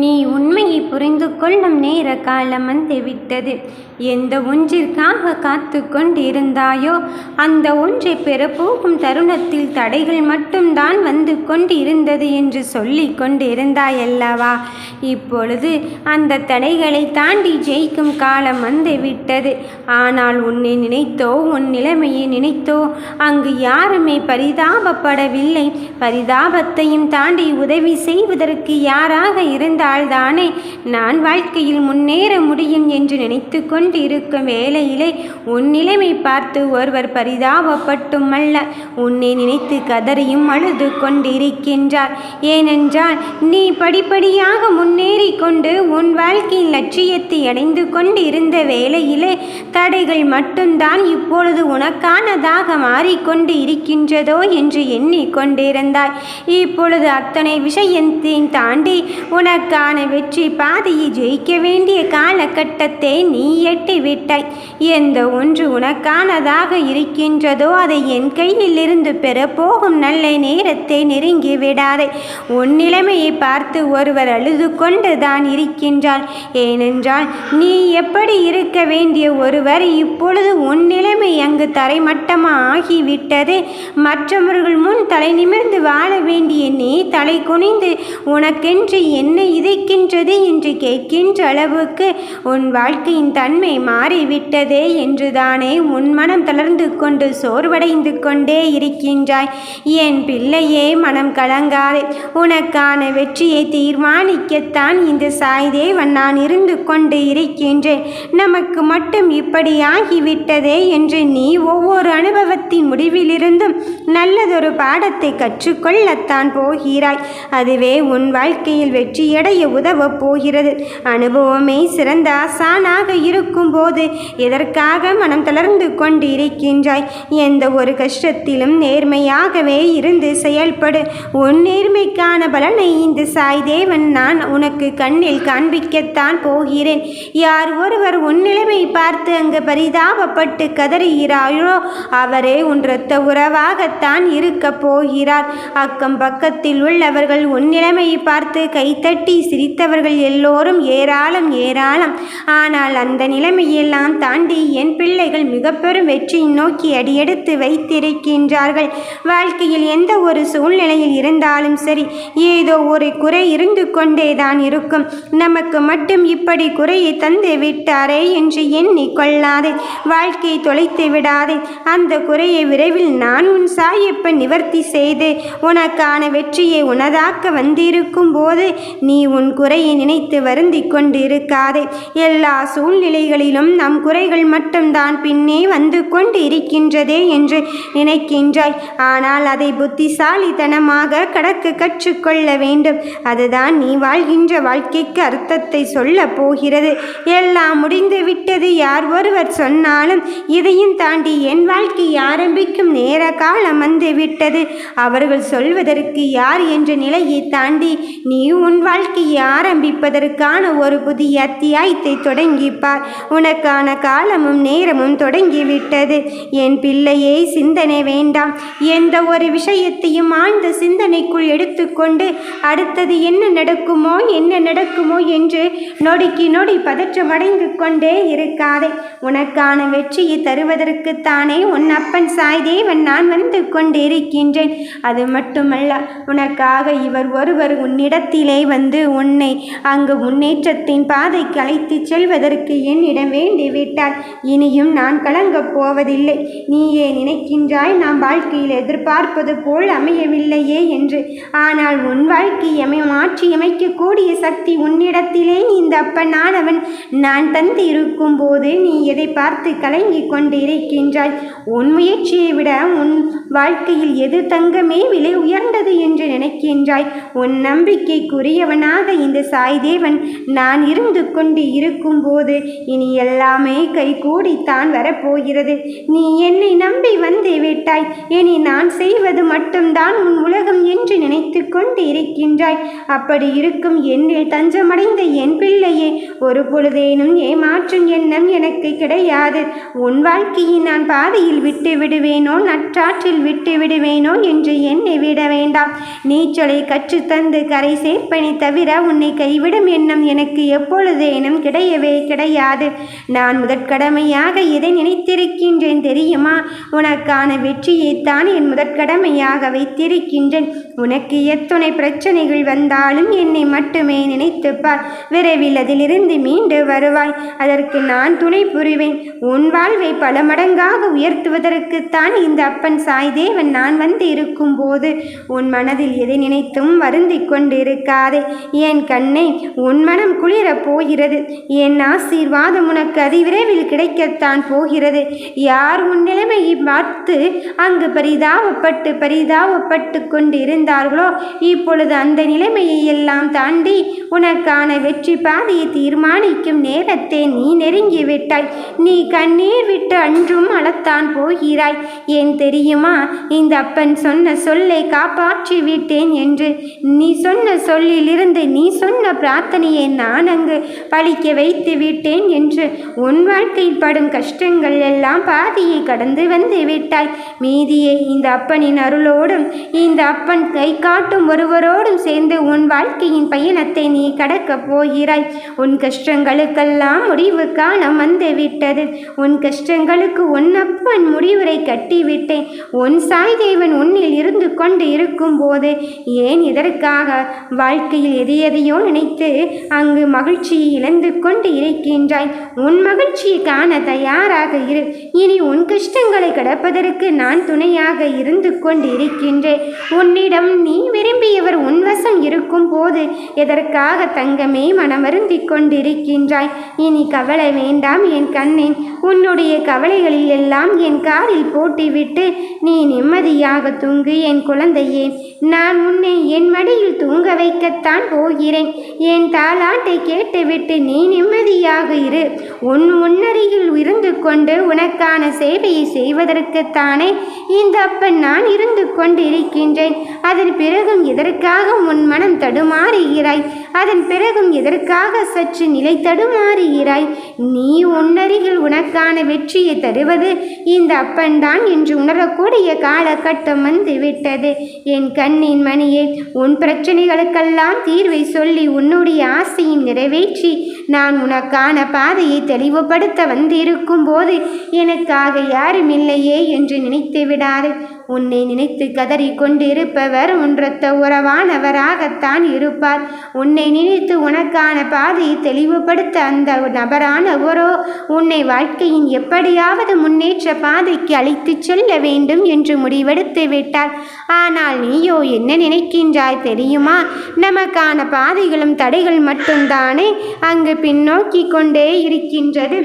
நீ உண்மையை புரிந்து கொள்ளும் நேர காலம் வந்துவிட்டது. எந்த ஒன்றிற்காக காத்து கொண்டிருந்தாயோ அந்த ஒன்றை பெறப்போகும் தருணத்தில் தடைகள் மட்டும்தான் வந்து கொண்டிருந்தது என்று சொல்லி கொண்டிருந்தாயல்லவா? இப்பொழுது அந்த தடைகளை தாண்டி ஜெயிக்கும் காலம் வந்துவிட்டது. ஆனால் உன்னை நினைத்தோ உன் நிலைமையை நினைத்தோ அங்கு யாருமே பரிதாபப்படவில்லை. பரிதாபத்தையும் தாண்டி உதவி செய்வதற்கு யாராக இருந்தால்தானே நான் வாழ்க்கையில் முன்னேற முடியும் என்று நினைத்து கொண்டிருக்கும் வேளையிலே உன் நிலைமை பார்த்து ஒருவர் பரிதாபப்பட்டும் அல்ல, உன்னை நினைத்து கதறியும் அழுது கொண்டிருக்கின்றார். ஏனென்றால் நீ படிப்படியாக முன்னேறி கொண்டு உன் வாழ்க்கையின் லட்சியத்தை அடைந்து கொண்டிருந்த வேளையிலே தடைகள் மட்டும்தான் இப்பொழுது உனக்கானதாக மாறிக்கொண்டு இருக்கின்றதோ என்று எண்ணிக்கொண்டிருந்தாய். இப்பொழுது அத்தனை விஷயத்தையும் தாண்டி உனக்கான வெற்றி பாதையை ஜெயிக்க வேண்டிய காலகட்டத்தை நீ எட்டிவிட்டாய். எந்த ஒன்று உனக்கானதாக இருக்கின்றதோ அதை என் கையில் இருந்து பெறப்போகும் நல்ல நேரத்தை நெருங்கி விடாதே. உன் நிலைமையை பார்த்து ஒருவர் அழுது கொண்டு தான் இருக்கின்றார். ஏனென்றால் நீ எப்படி இருக்க வேண்டிய ஒருவர் இப்பொழுது உன் நிலைமை அங்கு தரைமட்டமாக ஆகிவிட்டது. மற்றவர்கள் முன் தலை நிமிர்ந்து வாழ வேண்டிய நீ தலை குனிந்து உனக்கென்று என்ன இருக்கின்றது என்று கேட்கின்ற அளவுக்கு உன் வாழ்க்கையின் தன்மை மாறிவிட்டதே என்றுதானே உன் மனம் தளர்ந்து கொண்டு சோர்வடைந்து கொண்டே இருக்கின்றாய். என் பிள்ளையே, மனம் கலங்காதே. உனக்கான வெற்றியை தீர்மானிக்கத்தான் இந்த சாய்தேவன் நான் இருந்து கொண்டு இருக்கின்றேன். நமக்கு மட்டும் இப்படி ஆகிவிட்டதே என்று நீ ஒவ்வொரு அனுபவத்தின் முடிவிலிருந்தும் நல்லதொரு பாடத்தை கற்றுக்கொள்ளத்தான் போகிறாய். அதுவே உன் வாழ்க்கையில் வெற்றியடைய உதவப் போகிறது. அனுபவமே சிறந்த ஆசானாக இருக்கும்போது எதற்காக மனம் தளர்ந்து கொண்டு இருக்கின்றாய்? எந்த ஒரு கஷ்டத்திலும் நேர்மையாகவே இருந்து செயல்படு. உன் நேர்மைக்கான பலனை இந்த சாய்தேவன் நான் உனக்கு கண்ணில் காண்பிக்கத்தான் போகிறேன். யார் ஒருவர் உன் நிலைமை பார்த்து அங்கு பரிதாபப்பட்டு கதறுகிறாயோ அவரே உன் இரத்த உறவாகத்தான் இருக்க போகிறார். அக்கம் பக்கத்தில் உள்ளவர்கள் உன் நிலைமையை பார்த்து கைத்தட்டி சிரித்தவர்கள் எல்லோரும் ஏராளம் ஏராளம். ஆனால் அந்த நிலைமையெல்லாம் தாண்டி என் பிள்ளைகள் மிக பெரும் வெற்றியை நோக்கி அடியெடுத்து வைத்திருக்கின்றார்கள். வாழ்க்கையில் எந்த ஒரு சூழ்நிலையில் இருந்தாலும் சரி, ஏதோ ஒரு குறை இருந்து கொண்டேதான் இருக்கும். நமக்கு மட்டும் இப்படி குறையை தந்து விட்டாரே என்று எண்ணிக்கொள்ளாதே. வாழ்க்கையை தொலைத்து விடாதே. அந்த குறையை விரைவில் நான் உன் சாயப்பன் நிவர்த்தி செய்து உனக்கான வெற்றியை உனதாக்க வந்திருக்கும் போது நீ உன் குறையை நினைத்து வருந்தி கொண்டு இருக்காதே. எல்லா சூழ்நிலைகளிலும் நம் குறைகள் மட்டும்தான் பின்னே வந்து கொண்டு இருக்கின்றதே என்று நினைக்கின்றாய். ஆனால் அதை புத்திசாலித்தனமாக கடக்க கற்றுக்கொள்ள வேண்டும். அதுதான் நீ வாழ்கின்ற வாழ்க்கைக்கு அர்த்தத்தை சொல்ல போகிறது. எல்லாம் முடிந்து விட்டது யார் ஒருவர் சொன்னாலும் இதையும் தாண்டி என் வாழ்க்கை ஆரம்பிக்கும் நேர காலம் வந்து விட்டது. அவர்கள் சொல்வதற்கு யார் என்ற நிலையை தாண்டி நீ உன் வாழ்க்கையை ஆரம்பிப்பதற்கான ஒரு புதிய அத்தியாயத்தை தொடங்கிப்பார். உனக்கான காலமும் நேரமும் தொடங்கிவிட்டது. என் பிள்ளையே, சிந்தனை வேண்டாம். எந்த ஒரு விஷயத்தையும் ஆழ்ந்த சிந்தனைக்குள் எடுத்துக்கொண்டு அடுத்தது என்ன நடக்குமோ என்று நொடிக்கு நொடி பதற்றமடைந்து கொண்டே இருக்காதே. உனக்கான வெற்றியை தருவதற்குத்தானே உன் அப்பன் சாய்தேவன் நான் வந்து கொண்டு இருக்கின்றேன். அது மட்டுமல்ல, உனக்காக இவர் ஒருவர் உன்னிடத்திலே வந்து உன்னை அங்கு முன்னேற்றத்தின் பாதைக்கு அழைத்து செல்வதற்கு என்னிடம் வேண்டிவிட்டார். இனியும் நான் கலங்கப் போவதில்லை. நீயே நினைக்கின்றாய் நாம் வாழ்க்கையில் எதிர்பார்ப்பது போல் அமையவில்லையே என்று. ஆனால் உன் வாழ்க்கையை மாற்றி அமைக்கக்கூடிய சக்தி உன்னிடத்திலே இந்த அப்பனானவன் நான் தந்து இருக்கும் போது நீ எதை பார்த்து கலங்கி கொண்டு இருக்கின்றாய்? உன் முயற்சியை விட உன் வாழ்க்கையில் எது தங்கமே விலை உயர்ந்தது என்று நினைக்கின்றாய்? உன் நம்பிக்கைக்குரியவனாக இந்த சாய்தேவன் நான் இருந்து கொண்டு இருக்கும் போது இனி எல்லாமே கைகூடித்தான் வரப்போகிறது. நீ என்னை நம்பி வந்து விட்டாய். இனி நான் செய்வது மட்டும்தான் உன் உலகம் என்று நினைத்து கொண்டு இருக்கின்றாய். அப்படி இருக்கும் என்னில் தஞ்சமடைந்த என் பிள்ளையே, ஒரு பொழுதேனும் ஏமாற்றும் எண்ணம் எனக்கு கிடையாது. உன் வாழ்க்கையை நான் பாதையில் விட்டு விடுவேனோ, நற்றாற்றில் விட்டு விடுவேனோ என்று என்னை விட வேண்டாம். நீச்சலை கற்றுத்தந்து கரை சேர்ப்பனை தவிர உன்னை கைவிடும் எண்ணம் எனக்கு எப்பொழுதேனும் கிடையவே கிடையாது. நான் முதற்கடமையாக எதை நினைத்திருக்கின்றேன் தெரியுமா? உனக்கான வெற்றியைத்தான் என் முதற்கடமையாக வைத்திருக்கின்றேன். உனக்கு எத்தனை பிரச்சனைகள் வந்தாலும் என்னை மட்டுமே நினைத்துப்பார். விரைவில் அதிலிருந்து மீண்டு வருவாய். அதற்கு நான் துணை புரிவேன். உன் வாழ்வை பல மடங்காக உயர்த்துவதற்குத்தான் இந்த அப்பன் சாய்தேவன் நான் வந்து இருக்கும் போது உன் மனதில் எதை நினைத்தும் வருந்தி கொண்டிருக்காதே. என் கண்ணை, உன் மனம் குளிரப் போகிறது. என் ஆசீர்வாதம் உனக்கு அதிவிரைவில் கிடைக்கத்தான் போகிறது. யார் உன் நிலைமையை பார்த்து அங்கு பரிதாபப்பட்டு கொண்டிருந்தார்களோ, இப்பொழுது அந்த நிலைமையை எல்லாம் தாண்டி உனக்கான வெற்றி பாதையை தீர்மானிக்கும் நேரத்தை நீ நெருங்கிவிட்டாய். நீ கண்ணீர் விட்டு அன்றும் அழத்தான் போகிறாய். ஏன் தெரியுமா? இந்த அப்பன் சொன்ன சொல்லை காப்பாற்றி விட்டேன் என்று. நீ சொன்ன சொல்லிலிருந்து நீ சொன்ன பிரார்த்தனையை நான் அங்கு பழிக்க வைத்து விட்டேன் என்று. உன் வாழ்க்கையில் படும் கஷ்டங்கள் எல்லாம் பாதியை கடந்து வந்து விட்டாய். மீதியை இந்த அப்பனின் அருளோடும் இந்த அப்பன் கை காட்டும் ஒருவரோடும் சேர்ந்து உன் வாழ்க்கையின் பயணத்தை நீ கடக்கப் போகிறாய். உன் கஷ்டங்களுக்கெல்லாம் முடிவு காலம் வந்து விட்டது. உன் கஷ்டங்களுக்கு உன் அப்பன் முடிவுரை கட்டிவிட்டேன். உன் சாய்தேவன் உன்னில் இருந்து கொண்டு இருக்கும் போது ஏன் இதற்காக வாழ்க்கையில் எதையோ நினைத்து அங்கு மகிழ்ச்சியை இழந்து கொண்டு இருக்கின்றாய்? உன் மகிழ்ச்சியை காண தயாராக இரு. இனி உன் கஷ்டங்களை கடப்பதற்கு நான் துணையாக இருந்து கொண்டு இருக்கின்றேன். உன்னிடம் நீ விரும்பியவர் உன்வசம் இருக்கும் போது எதற்காக தங்கமே மனமருந்தி கொண்டிருக்கின்றாய்? இனி கவலை வேண்டாம் என் கண்ணேன். உன்னுடைய கவலைகளில் எல்லாம் என் காலில் போட்டுவிட்டு நீ நிம்மதியாக தூங்கு என் குழந்தையே. நான் உன்னை என் மடியில் தூங்க வைக்கத்தான் போகிறேன். என் தாலாட்டை கேட்டுவிட்டு நீ நிம்மதியாக இரு. உன் முன்னருகில் இருந்து கொண்டு உனக்கான சேவையை செய்வதற்குத்தானே இந்த அப்பன் நான் இருந்து கொண்டிருக்கின்றேன். அதன் பிறகும் எதற்காக உன் மனம் தடுமாறுகிறாய்? அதன் பிறகும் எதற்காக சற்று நிலை தடுமாறுகிறாய்? நீ உன்னருகில் உனக்கான வெற்றியை தருவது இந்த அப்பன்தான் என்று உணரக்கூடிய காலகட்டம் வந்துவிட்டது. என் கண்ணின் மணியே, உன் பிரச்சனைகளுக்கெல்லாம் தீர்வை சொல்லி உன்னுடைய ஆசையை நிறைவேற்றி நான் உனக்கான பாதையை தெளிவுபடுத்த வந்திருக்கும் போது எனக்காக யாரும் இல்லையே என்று நினைத்து விடாது. உன்னை நினைத்து கதறி கொண்டிருப்பவர் ஒன்றத்த உறவானவராகத்தான் இருப்பார். உன்னை நினைத்து உனக்கான பாதையை தெளிவுபடுத்த அந்த நபரானவரோ உன்னை வாழ்க்கையின் எப்படியாவது முன்னேற்ற பாதைக்கு அழைத்து செல்ல வேண்டும் என்று முடிவெடுத்து விட்டார். ஆனால் நீயோ என்ன நினைக்கின்றாய் தெரியுமா? நமக்கான பாதைகளும் தடைகள் மட்டும்தானே அங்கு பின்னோக்கி கொண்டே இருக்கின்றது.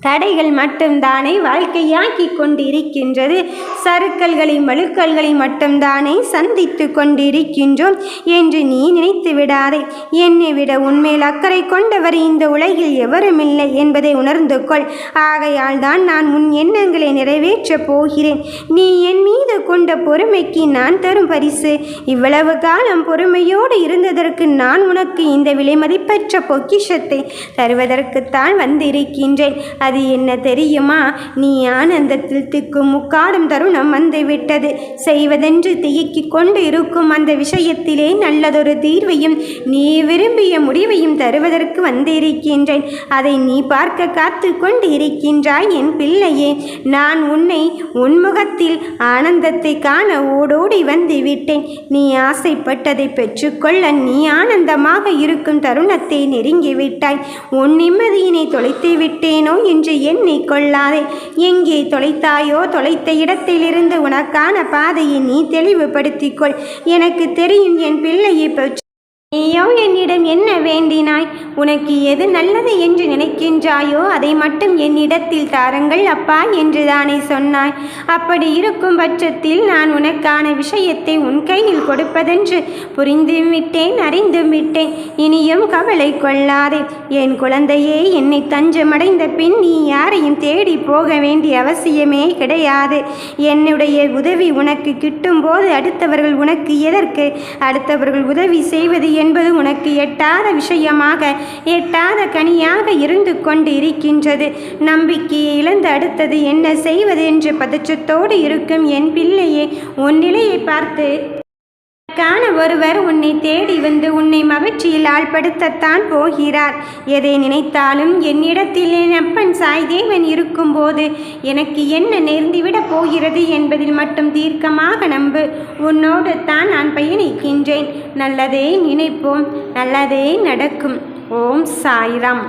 தடைகள் மட்டும்தானே வாழ்க்கையாக்கி கொண்டு இருக்கின்றது. சறுக்கல்களை மழுக்கல்களை மட்டும்தானே சந்தித்து கொண்டிருக்கின்றோம் என்று நீ நினைத்து விடாதே. என்னை விட உன்மேல் அக்கறை கொண்டவர் இந்த உலகில் எவருமில்லை என்பதை உணர்ந்து கொள். ஆகையால் தான் நான் உன் எண்ணங்களை நிறைவேற்றப் போகிறேன். நீ என் மீது கொண்ட பொறுமைக்கு நான் தரும் பரிசு. இவ்வளவு காலம் பொறுமையோடு இருந்ததற்கு நான் உனக்கு இந்த விலைமதிப்பற்ற பொக்கிஷத்தை தருவதற்குத்தான் வந்திருக்கின்றேன். அது என்ன தெரியுமா? நீ ஆனந்தத்தில் திக்கும் முக்காடும் தருணம் வந்துவிட்டது. செய்வதென்று தியக்கிக் கொண்டு இருக்கும் அந்த விஷயத்திலே நல்லதொரு தீர்வையும் நீ விரும்பிய முடிவையும் தருவதற்கு வந்திருக்கின்றேன். அதை நீ பார்க்க காத்து கொண்டு இருக்கின்றாய் என் பிள்ளையே. நான் உன்னை உன்முகத்தில் ஆனந்தத்தை காண ஓடோடி வந்து விட்டேன். நீ ஆசைப்பட்டதை பெற்றுக்கொள்ள நீ ஆனந்தமாக இருக்கும் தருணத்தை நெருங்கிவிட்டாய். உன் நிம்மதியினை தொலைத்து விட்டேனோ என்று எண்ணிக் கொள்ளாதே. எங்கே தொலைத்தாயோ தொலைத்த இடத்திலிருந்து உனக்கான பாதையை நீ தெளிவுபடுத்திக்கொள். எனக்கு தெரியும் என் பிள்ளையை பற்றி நீயோ என்னிடம் என்ன வேண்டினாய்? உனக்கு எது நல்லது என்று நினைக்கின்றாயோ அதை மட்டும் என்னிடத்தில் தாருங்கள் அப்பா என்று தானே சொன்னாய். அப்படி இருக்கும் பட்சத்தில் நான் உனக்கான விஷயத்தை உன் கையில் கொடுப்பதென்று புரிந்தும் விட்டேன், அறிந்தும் விட்டேன். இனியும் கவலை கொள்ளாதே என் குழந்தையே. என்னை தஞ்சமடைந்த பின் நீ யாரையும் தேடி போக வேண்டிய அவசியமே கிடையாது. என்னுடைய உதவி உனக்கு கிட்டும் போது அடுத்தவர்கள் உனக்கு எதற்கு? அடுத்தவர்கள் உதவி செய்வது என்பது உனக்கு எட்டாத விஷயமாக, எட்டாத கனியாக இருந்து கொண்டு இருக்கின்றது. நம்பிக்கையை இழந்து அடுத்தது என்ன செய்வது என்று பதற்றத்தோடு இருக்கும் என் பிள்ளையே, உன் நிலையை பார்த்து ஒருவர் உன்னை தேடி வந்து உன்னை மகிழ்ச்சியில் ஆழ்படுத்தத்தான் போகிறார். எதை நினைத்தாலும் என்னிடத்தில் என் அப்பன் சாய்தேவன் இருக்கும்போது எனக்கு என்ன நேர்ந்துவிடப் போகிறது என்பதில் மட்டும் தீர்க்கமாக நம்பு. உன்னோடு தான் நான் பயணிக்கின்றேன். நல்லதே நினைப்போம், நல்லதே நடக்கும். ஓம் சாய்ராம்.